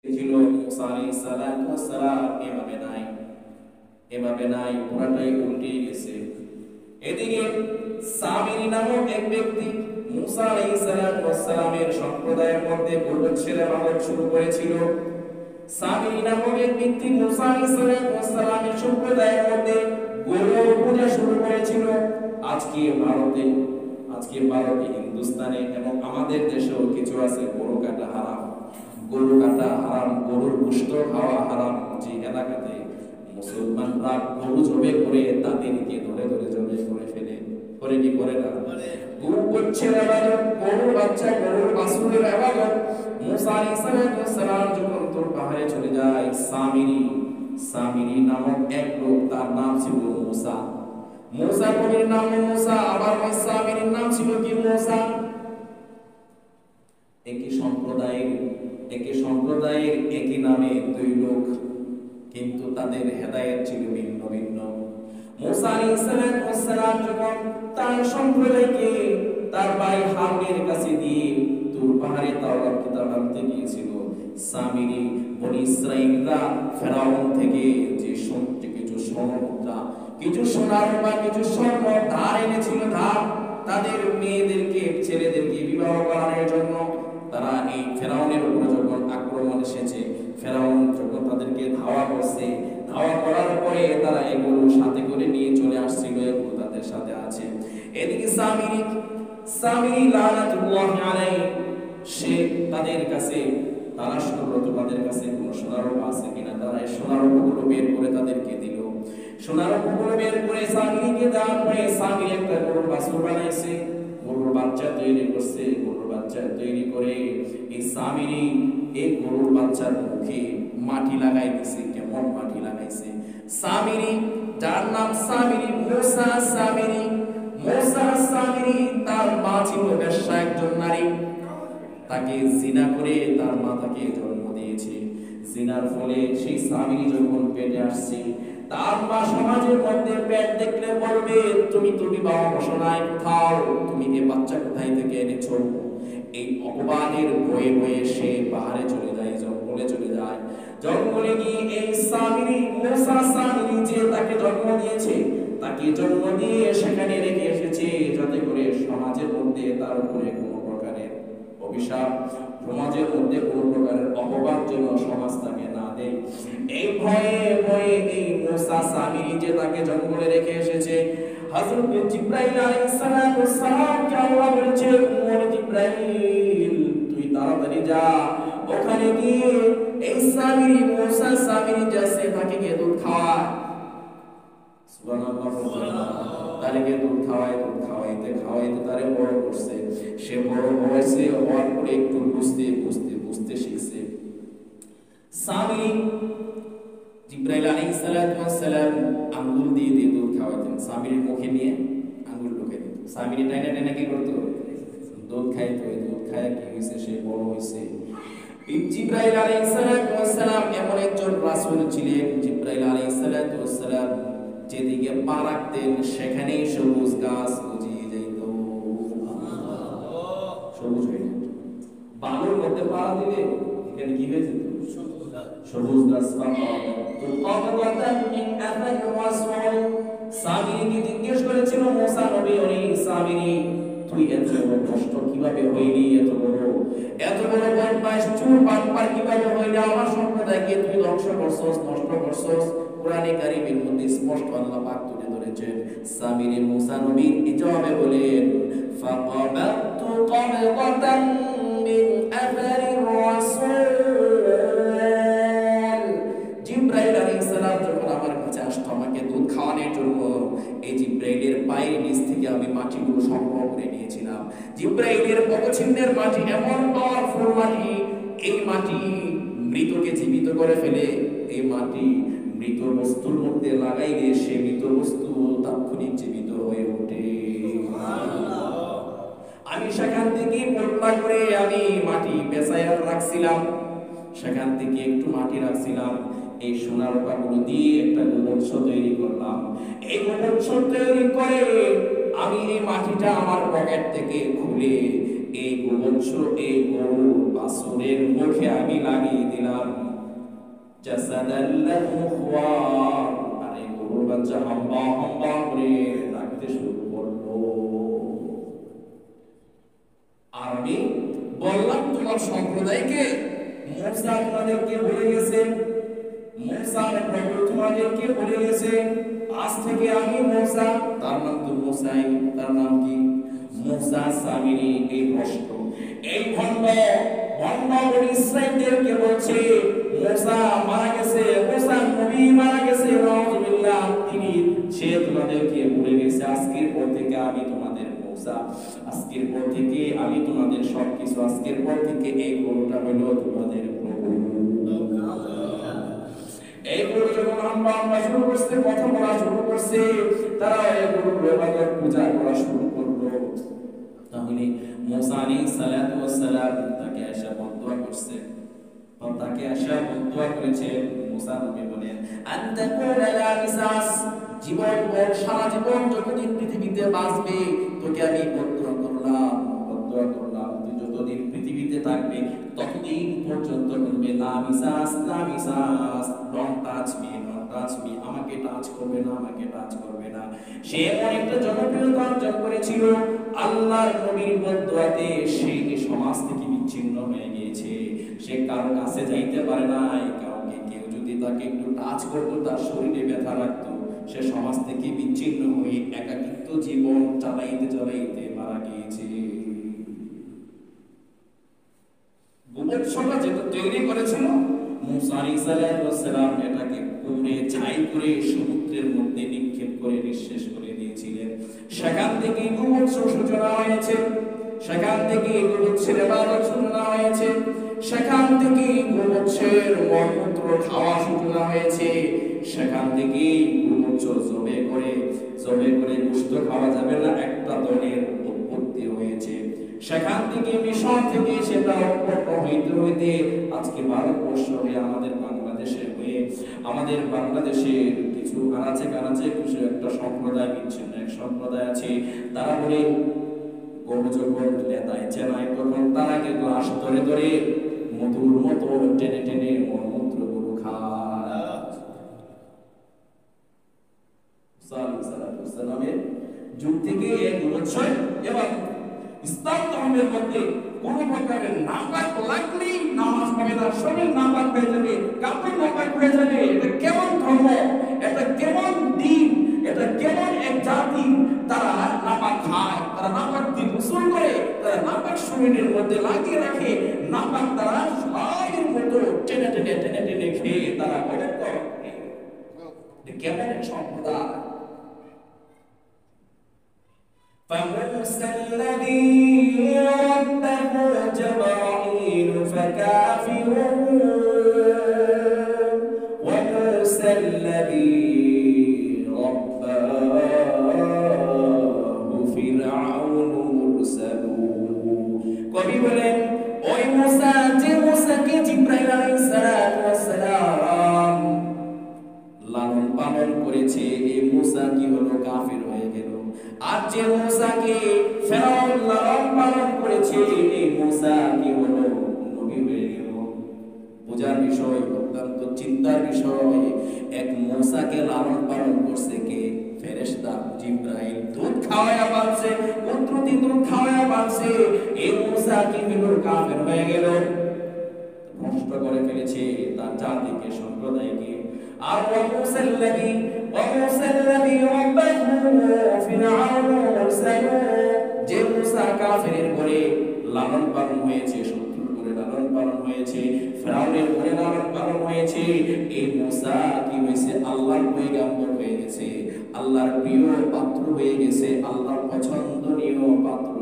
ছিল মুসা আলাইহিস সালাতু ওয়াস সালাম এভাবে নাই পুরাটাই উল্টে গেছে। এদিকে সামিরী নামক এক ব্যক্তি মুসা আলাইহিস সালাতু ওয়াস সালামের সম্প্রদায়ের মধ্যে গরুর ইবাদত শুরু করেছিল। সামিরী নামক এক ব্যক্তি মুসা আলাইহিস সালাতু ওয়াস সালামের সম্প্রদায়ের মধ্যে গরুর পূজা শুরু করেছিল। আজকে ভারতে হিন্দুস্তানে এবং আমাদের দেশেও কিছু আছে গরু কাটা হারাম, গরুর গোশত খাওয়া হারাম। যে এলাকাতে মুসলমানরা গরু জবে করে তাদেরকে ধরে জবে করে ফেলে, করে কি করে না, গরু করছে ইবাদত, গরুর বাচ্চা গরুর বাছুরের ইবাদত। মুসা আলাইহিস সালাম যখন তোর পাহাড়ে চলে যায়, সামিরী নামক এক লোক, তার নাম ছিল মুসা নবীর নাম মুসা, আবার ওই সামিরীর নাম ছিল কি মুসা। একই সম্প্রদায়ের একই নামে দুই লোক, কিন্তু তাদের হেদায়েত ছিল ভিন্ন ভিন্ন। মুসা আলাইহিস সালাম যখন তার সম্প্রদায়কে তার ভাই হারুনের কাছে দিয়ে তুর পাহাড়ে তাওরাত কিতাব আনতে গিয়েছিল, সামিরী বনি ইসরাঈলরা ফেরাউন থেকে যে কিছু স্বর্ণমুদ্রা, কিছু সোনার বা কিছু স্বর্ণ ধার এনেছিল, তাদের মেয়েদেরকে ছেলেদেরকে বিবাহ করানোর জন্য তারা এই ফেরাউনের উপরে যখন আক্রমণ এসেছে, ফেরাউন যখন তাদেরকে ধাওয়া করার পরে তারা এগুলো সাথে করে নিয়ে চলে আসছিল, এগুলো তাদের সাথে আছে। এদিকে সামিরী লানাতুল্লাহি আলাইহি, সে তাদের কাছে তালাশ করলো তাদের কাছে কোনো সোনার রূপা আছে কিনা। তারা এই সোনার রূপাগুলো বের করে তাদেরকে দিল। সোনার রূপাগুলো বের করে সামিরীকে দেওয়ার পরে সামিরী একটা গরুর বাছুর বানাইছে, গরুর বাচ্চা তৈরি করছে। গরুর বাচ্চা তৈরি করে এই সামিরী এই গরুর বাচ্চার মুখে মাটি লাগাই দিছে। কেমন মাটি লাগাইছে? সামিরী, যার নাম মুসা সামিরী, তার মা ছিল বেশ্যা একজন নারী। তাকে জিনা করে তার মা তাকে জন্ম দিয়েছে। জিনার ফলে সেই সামিরী যখন পেটে আসছে, তার মা সমাজের মধ্যে পেট দেখলে বলবে, তুমি তো বিবাহ বসনায় কোথাও, তুমি এই বাচ্চা কোথায় থেকে এনেছো? এই অপবাদের ভয়ে সে পাহাড়ে চলে যায়, জঙ্গলে চলে যায়। জঙ্গলে গিয়ে এই মুসা সামিরী যে তাকে জন্ম দিয়েছে, তাকে জন্ম দিয়ে সেখানে রেখে এসেছে, যাতে করে সমাজের মধ্যে তার উপরে কোনো প্রকারের অভিশাপ, সমাজের মধ্যে কোনো প্রকারের অপবাদ যেন সমাজ তাকে না দেয়। এই ভয়ে এই মুসা সামিরী যে তাকে জঙ্গলে রেখে এসেছে, হযরত জিবরাইল আলাইহিস সালাম কে আল্লাহ বলেছে, ও জিবরাইল, তুই তাড়াতাড়ি যা, ওখানে গিয়ে এই মুসা সামিরী যাচ্ছে, তাকে গিয়ে দুধ খাওয়া। সুবহানাল্লাহ। তাকে দুধ খাওয়াইতে তারে বড় করছে। সে বড় হয়েছে, হওয়ার পরে একটু বুঝতে শিখছে। সামিরী জিবরাইল আলাইহিস সালাম আঙ্গুল দিয়ে দুধ খাওয়াতেন, সামিরীর মুখে নিয়ে আঙ্গুল ঢুকে দিত। সামিরী টাইনা কি করতো? দুধ খাইতো। দুধ খায় কি হয়েছে? সে বড় হয়েছে। জিবরাইল আলাইহিস সালাম এমন একজন রাসূল ছিলেন, জিবরাইল আলাইহিস সালাম যেদিকে পা রাখতেন সেখানেই সবুজ গাছ গজিয়ে যেত। সবুজ হয়ে যেত। বালুর মধ্যে পা দিলে এখানে কি হয়ে যেত? সবুজ গাছ পাওয়া যেত। সামিরীকে জিজ্ঞেস করেছিল মুসা নবী, ওরে সামিরী, তুই এত বড় কষ্ট কিভাবে হইলি? এত বড় বদমাইশ চুর বাটপার কিভাবে হইলি? আমার সম্প্রদায়কে তুই ধ্বংস করছস, নষ্ট করছস। কোরআনে কারীমের মধ্যে স্পষ্ট আল্লাহ পাক তুলে ধরেছেন। সামিরী মুসা নবীর জবাবে বলেন, ফাকাবাতু কবতান মিন আথারির রাসূল। জিবরাইল আলাইহিস সালাম যখন আমার কাছে আসতো আমাকে দুধ খাওয়ানোর জন্য, এই জিবরাইলের পায়ের নিচ থেকে আমি মাটিগুলো সংগ্রহ করে নিয়েছিলাম। জিবরাইলের পদচিহ্নের মাটি এমন পাওয়ারফুল মাটি, এই মাটি মৃতকে জীবিত করে ফেলে। এই মাটি মৃত বস্তুর মধ্যে লাগাইলে সে মৃত বস্তু তাৎক্ষণিক জীবিত হয়ে ওঠে। আমি সেখান থেকে পটলা করে আমি মাটি পেঁচাইয়া রাখছিলাম, সেখান থেকে একটু মাটি রাখছিলাম। এই সোনার রূপাগুলো দিয়ে একটা গোবৎস তৈরি করলাম। এই গোবৎস তৈরি করে আমি এই মাটিটা আমার পকেট থেকে খুলে এই গোবৎস এই গরু বাছুরের মুখে আমি লাগিয়ে দিলাম। জাসাদান লাহু খুয়ার, আর এই গরুর বাচ্চা হাম্বা হাম্বা করে ডাকতে শুরু করলো। আর আমি বললাম তোমার সম্প্রদায়কে মুসা তোমাদেরকে বলে গেছে, মুসার প্রভু তোমাদেরকে বলে গেছে আজ থেকে আমি মুসা, তার নাম তো মুসাই, তার নাম কি মুসা সামিরি, এই ভ্রষ্ট এই ভণ্ড বনি ইসরাইলদেরকে বলছে মুসা মারা গেছে, মুসা নবী মারা গেছে, নাউযুবিল্লাহ, তিনি সে তোমাদেরকে বলে গেছে আজকের পর থেকে আমি তোমাদের মুসা, আজকের পর থেকে আমি তোমাদের সবকিছু, আজকের পর থেকে এই গরুটা হলো তোমাদের প্রভু। এই গরু যখন আমরা শুরু করছে, কথা বলা শুরু করছে, তারা এই গরুর ইবাদত পূজা করা শুরু করলো। তাহলে মুসা আলাইহিস সালাতু ওয়াস সালাম তাকে এসে বদদুয়া করছে, তাকে এসে বদদুয়া করেছে। মুসা নবী বলেন আনতা কুলা লা মিসাস, জীবন ভর সারা জীবন যতদিন পৃথিবীতে বাঁচবে তোকে আমি বদদুয়া করলাম, তুই যতদিন পৃথিবীতে থাকবে ততদিন পর্যন্ত বলবে লা মিসাস, লা Mrs, don't touch me, don't touch me, আমাকে টাচ করবে না, আমাকে টাচ করবে না। সে এমন একটা জনপ্রিয়তা অর্জন করেছিল, আল্লাহর নবীর বদদুয়াতে সে সমাজ থেকে বিচ্ছিন্ন হয়ে গিয়েছে, সে কারো কাছে যাইতে পারে না, কাউকে কেউ যদি তাকে একটু টাচ করতো তার শরীরে ব্যথা লাগতো, সে সমাজ থেকে বিচ্ছিন্ন হয়ে একাকিত্ব জীবন চালাইতে চালাইতে মারা গিয়েছে। গোবৎসটা যেটা তৈরি করেছিল মুসা আলাইহিস সালাম এটাকে পুড়ে ছাই করে সমুদ্রের মধ্যে নিক্ষেপ করে নিঃশেষ করে দিয়েছিলেন। সেখান থেকে গোবৎস সূচনা হয়েছে, সেখান থেকে গোবৎসের ইবাদত সূচনা হয়েছে, সেখান থেকে গোবৎসের মলমূত্র খাওয়া সূচনা হয়েছে, সেখান থেকে গোবৎস জবে করে গোশত খাওয়া যাবে না একটা দলের উৎপত্তি হয়েছে। সেখান থেকে মিশর থেকে সেটা উৎপন্ন হইতে হইতে আজকে ভারতবর্ষ হয়ে আমাদের বাংলাদেশে হয়ে আমাদের বাংলাদেশের কিছু আনাচে কানাচে কিছু একটা সম্প্রদায় বিচ্ছিন্ন এক সম্প্রদায় আছে, তারা বলে গরু যখন লেদায় চেনায় তখন তারাকে গ্লাস ধরে ধরে মধুর মতো টেনে টেনে মলমূত্র গরু খায়। সালামের যুগ থেকে এক বছর এবং ইসলাম ধর্মের মধ্যে কোন প্রকারের নাপাক লাগলি নামাজ পড়ে না, শরীর নাপাক হয়ে যাবে, কাপড় নাপাক হয়ে যাবে। এটা কেমন ধর্ম, এটা কেমন দিন, এটা কেমন এক জাতি, তারা নাপাক খায়, তারা নাপাক দিয়ে গোসল করে, তারা নাপাক শরীরের মধ্যে লাগিয়ে রাখে, নাপাক তারা সবাইয়ের মতো টেনে টেনে টেনে টেনে খেয়ে তারা করে কেমন এক সম্প্রদায়। فموسى الذي ربه جبرائيل فكافره وموسى الذي رباه فرعون مرسله। কবি বলেন ওই মুসা, যে মুসাকে জিবরাইল আলাইহিস সালাম লালন পালন করেছে, এই মুসা কি হলো কাফির হয়ে গেল। আর যে মুসাকে ফেরাউন লালন পালন করেছে, এই মুসা কি হলো নবী হয়ে গেল। বোঝার বিষয়, অত্যন্ত চিন্তার বিষয়। এক মুসাকে লালন পালন করছে কে? ফেরেশতা জিবরাইল। দুধ খাওয়ায়া পালছে, পুত্রটি দুধ খাওয়ায়া পালছে, এই মুসা কি হলো কাফির হয়ে গেল, নষ্ট করে ফেলেছে তার জাতিকে, সম্প্রদায়কে। আর ওয়ামুসাল্লাযী রাব্বাহু ফিরআউন মুরসালু, যে মুসা কাফিরের ঘরে লালন পালন হয়েছে, শত্রুর ঘরে লালন পালন হয়েছে, ফিরআউনের ঘরে লালন পালন হয়েছে, এই মুসা কি হয়েছে? আল্লাহর পয়গম্বর হয়ে গেছে, আল্লাহর প্রিয় পাত্র হয়ে গেছে, আল্লাহর পছন্দনীয় পাত্র